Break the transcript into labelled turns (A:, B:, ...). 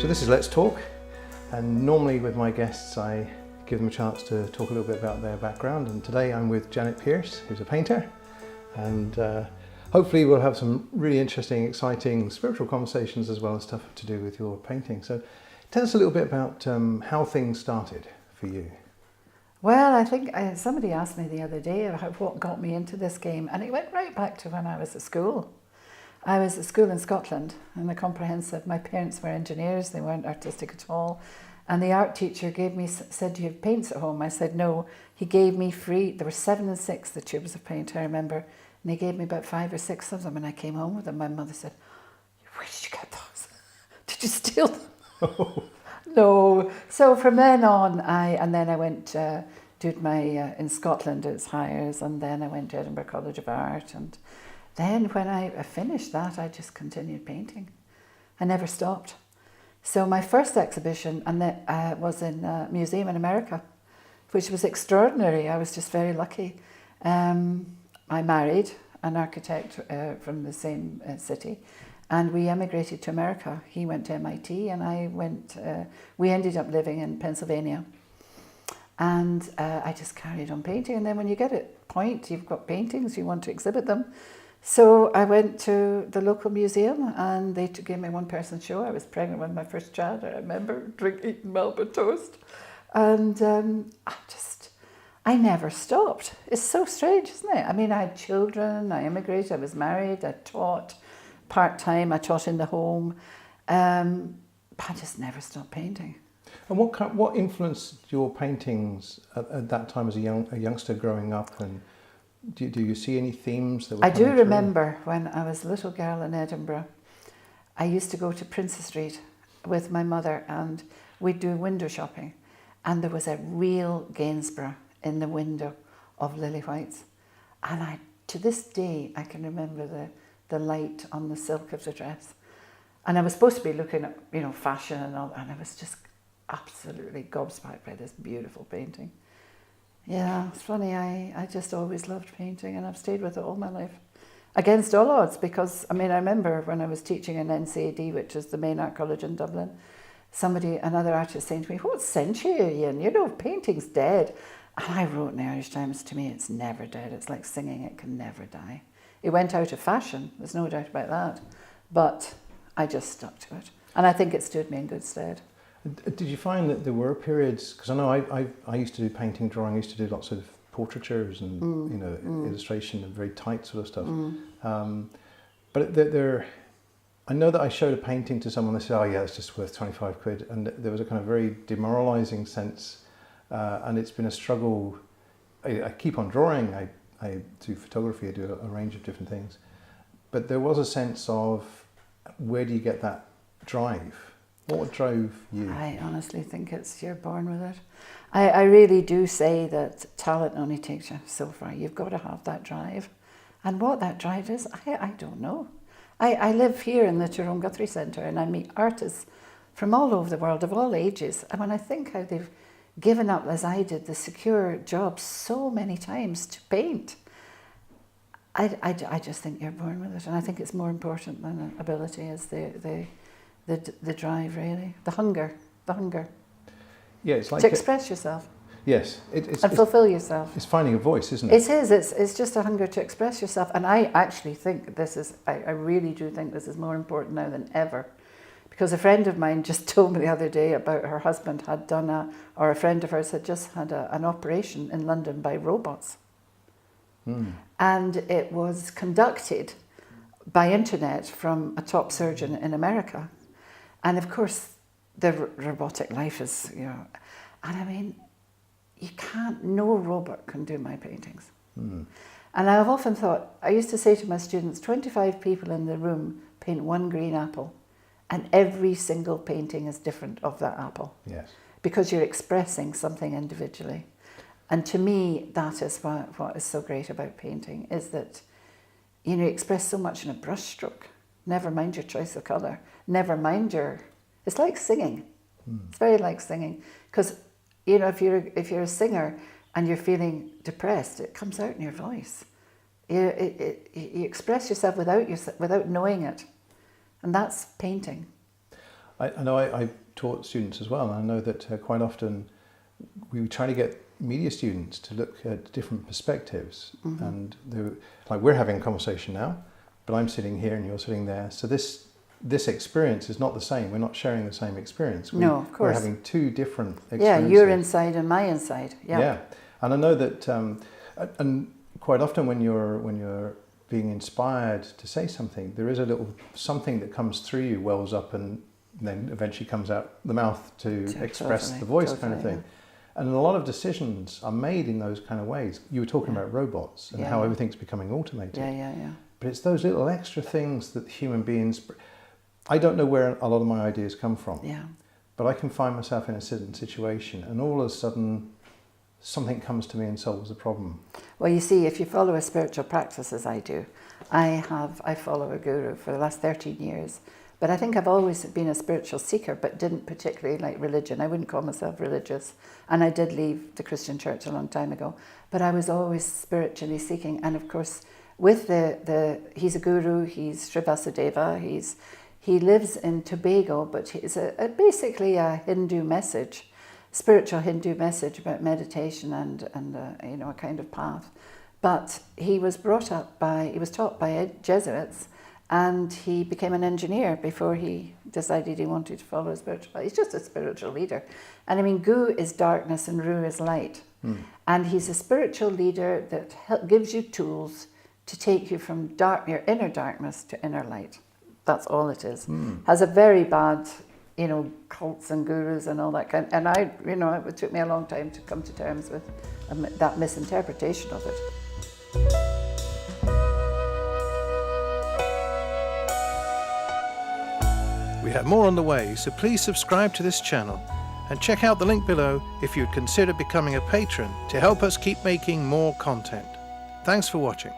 A: So this is Let's Talk, and normally with my guests I give them a chance to talk a little bit about their background, and today I'm with Janet Pearce, who's a painter, and hopefully we'll have some really interesting, exciting spiritual conversations as well as stuff to do with your painting. So tell us a little bit about how things started for you.
B: Well, I think somebody asked me the other day about what got me into this game, and it went right back to when I was at school. I was at school in Scotland, in the comprehensive. My parents were engineers, they weren't artistic at all. And the art teacher said, "Do you have paints at home?" I said, "No." He gave me free, there were 7 and 6, the tubes of paint, I remember. And he gave me about 5 or 6 of them, and I came home with them. My mother said, "Where did you get those? Did you steal them?" No. So from then on, and then I went, did my, in Scotland it's Hires, and then I went to Edinburgh College of Art, and then when I finished that, I just continued painting. I never stopped. So my first exhibition was in a museum in America, which was extraordinary. I was just very lucky. I married an architect from the same city, and we emigrated to America. He went to MIT, and I went. We ended up living in Pennsylvania, and I just carried on painting. And then when you get at a point, you've got paintings, you want to exhibit them. So I went to the local museum, and they gave me a one-person show. I was pregnant with my first child. I remember eating Melbourne toast, and I never stopped. It's so strange, isn't it? I mean, I had children, I immigrated, I was married, I taught part-time, I taught in the home. But I just never stopped painting.
A: And what influenced your paintings at that time as a youngster growing up? And do you see any themes that were
B: I do
A: coming
B: remember when I was a little girl in Edinburgh, I used to go to Princes Street with my mother, and we'd do window shopping. And there was a real Gainsborough in the window of Lily White's. And to this day, I can remember the light on the silk of the dress. And I was supposed to be looking at, fashion and all, and I was just absolutely gobsmacked by this beautiful painting. Yeah, it's funny, I just always loved painting, and I've stayed with it all my life. Against all odds, because, I remember when I was teaching in NCAD, which is the main art college in Dublin, another artist saying to me, "What century are you in? Painting's dead." And I wrote in the Irish Times, "To me, it's never dead. It's like singing, it can never die." It went out of fashion, there's no doubt about that, but I just stuck to it. And I think it stood me in good stead.
A: Did you find that there were periods, because I know I used to do painting, drawing, I used to do lots of portraitures and illustration and very tight sort of stuff. But I know that I showed a painting to someone, they said, "Oh yeah, it's just worth 25 quid." And there was a kind of very demoralising sense, and it's been a struggle. I keep on drawing, I do photography, I do a range of different things. But there was a sense of, where do you get that drive? What drove you?
B: I honestly think you're born with it. I really do say that talent only takes you so far. You've got to have that drive. And what that drive is, I don't know. I live here in the Tyrone Guthrie Centre, and I meet artists from all over the world, of all ages. And when I think how they've given up, as I did, the secure job so many times to paint, I just think you're born with it. And I think it's more important than ability is the drive, really, the hunger.
A: Yeah, it's like
B: to express yourself.
A: Yes,
B: and fulfill yourself.
A: It's finding a voice, isn't it?
B: It is. It's just a hunger to express yourself, and I actually think I really do think this is more important now than ever, because a friend of mine just told me the other day about her husband had done a friend of hers had just had an operation in London by robots, and it was conducted by internet from a top surgeon in America. And of course, the robotic life is, and no robot can do my paintings. And I've often thought, I used to say to my students, 25 people in the room paint one green apple, and every single painting is different of that apple.
A: Yes.
B: Because you're expressing something individually. And to me, that is what is so great about painting, is that, you express so much in a brush stroke. Never mind your choice of colour. Never mind it's like singing. It's very like singing. Because, if you're a singer and you're feeling depressed, it comes out in your voice. You express yourself without knowing it. And that's painting.
A: I know I've taught students as well, and I know that quite often we try to get media students to look at different perspectives, and like we're having a conversation now, but I'm sitting here and you're sitting there, so this experience is not the same. We're not sharing the same experience.
B: No, of course.
A: We're having two different experiences.
B: Yeah, your inside and my inside.
A: Yeah, and I know that, and quite often when you're being inspired to say something, there is a little something that comes through you, wells up, and then eventually comes out the mouth to express the voice, kind of thing. Yeah. And a lot of decisions are made in those kind of ways. You were talking about robots and how everything's becoming automated.
B: Yeah.
A: But it's those little extra things that human beings... I don't know where a lot of my ideas come from. Yeah. But I can find myself in a certain situation, and all of a sudden something comes to me and solves the problem.
B: Well, you see, if you follow a spiritual practice as I do, I follow a guru for the last 13 years. But I think I've always been a spiritual seeker, but didn't particularly like religion. I wouldn't call myself religious. And I did leave the Christian church a long time ago. But I was always spiritually seeking. And of course, with he's a guru, he's Sri Vasudeva, he lives in Tobago, but he's basically a Hindu message, spiritual Hindu message about meditation and a kind of path. But he was taught by Jesuits, and he became an engineer before he decided he wanted to follow spiritual. He's just a spiritual leader. And I mean, Gu is darkness and Ru is light. And he's a spiritual leader that gives you tools to take you from your inner darkness to inner light. That's all it is. Has a very bad, cults and gurus and all that kind. And it took me a long time to come to terms with that misinterpretation of it.
C: We have more on the way, so please subscribe to this channel and check out the link below if you'd consider becoming a patron to help us keep making more content. Thanks for watching.